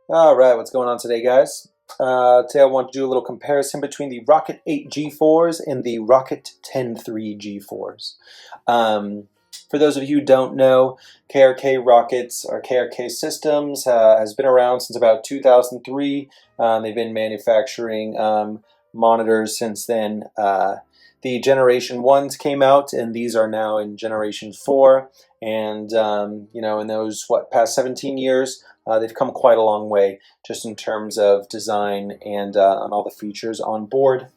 All right, what's going on today, guys? Today I want to do a little comparison between the ROKIT 8 G4s and the ROKIT 10.3 G4s. For those of you who don't know, KRK Rokits or KRK Systems has been around since about 2003. They've been manufacturing monitors since then. The Generation 1s came out, and these are now in Generation 4. And, in those, past 17 years, they've come quite a long way just in terms of design and on all the features on board.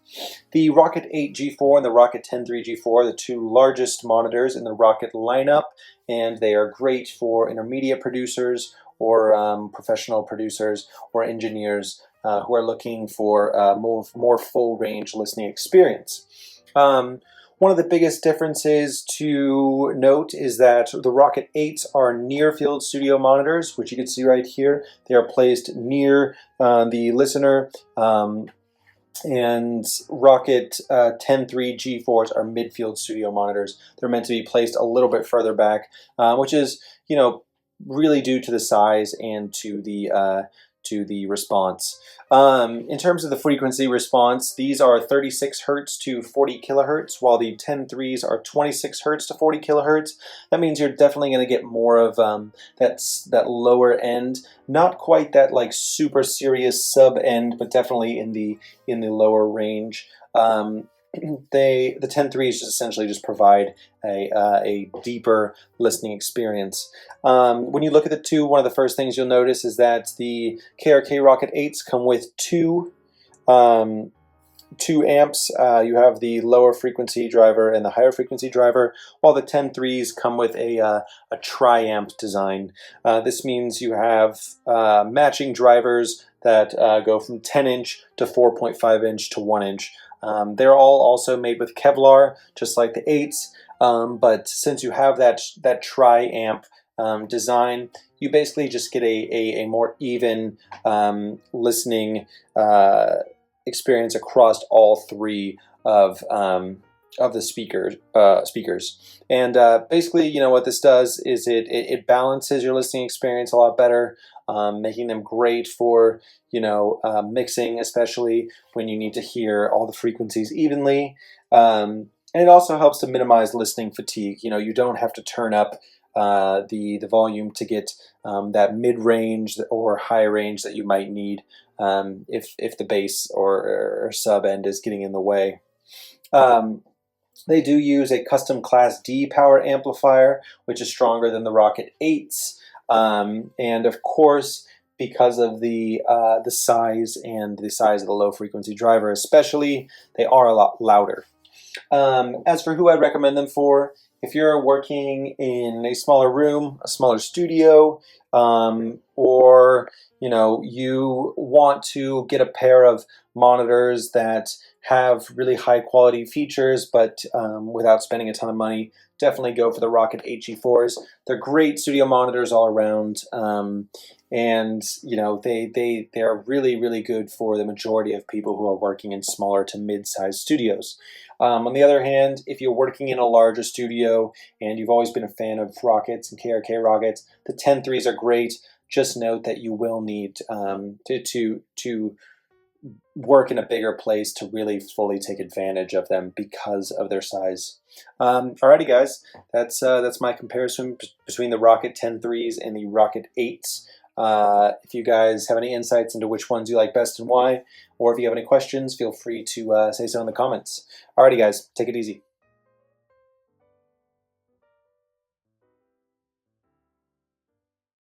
The ROKIT 8 G4 and the ROKIT 10.3 G4 are the two largest monitors in the ROKIT lineup, and they are great for intermediate producers or professional producers or engineers who are looking for more full range listening experience. One of the biggest differences to note is that the ROKIT 8s are near field studio monitors, which you can see right here. They are placed near the listener, and ROKIT 10.3 G4s are midfield studio monitors. They're meant to be placed a little bit further back, which is, really due to the size and to the response. In terms of the frequency response, these are 36 Hertz to 40 kilohertz, while the 10.3s are 26 Hertz to 40 kilohertz. That means you're definitely going to get more of that lower end, not quite that like super serious sub end, but definitely in the lower range. The 10.3s just essentially provide a deeper listening experience. When you look at the two, one of the first things you'll notice is that the KRK Rokit 8s come with two amps. You have the lower frequency driver and the higher frequency driver, while the 10.3s come with a tri-amp design. This means you have matching drivers that go from 10-inch to 4.5-inch to 1-inch. They're all also made with Kevlar, just like the 8s, but since you have that tri-amp design, you basically just get a more even listening experience across all three of the speakers. And basically, what this does is it balances your listening experience a lot better, making them great for mixing, especially when you need to hear all the frequencies evenly. And it also helps to minimize listening fatigue. You don't have to turn up the volume to get that mid-range or high range that you might need if the bass or sub end is getting in the way. They do use a custom Class D power amplifier, which is stronger than the ROKIT 8s. And of course, because of the size and the size of the low frequency driver especially, they are a lot louder. As for who I'd recommend them for, if you're working in a smaller room, a smaller studio, or you want to get a pair of monitors that have really high quality features, but without spending a ton of money, definitely go for the ROKIT 8 G4s. They're great studio monitors all around, and they are really good for the majority of people who are working in smaller to mid-sized studios. On the other hand, if you're working in a larger studio and you've always been a fan of Rokits and KRK Rokits, the 10.3s are great. Just note that you will need to work in a bigger place to really fully take advantage of them because of their size. Alrighty, guys, that's my comparison between the ROKIT 10.3s and the ROKIT 8s. If you guys have any insights into which ones you like best and why, or if you have any questions, feel free to say so in the comments. Alrighty, guys, take it easy.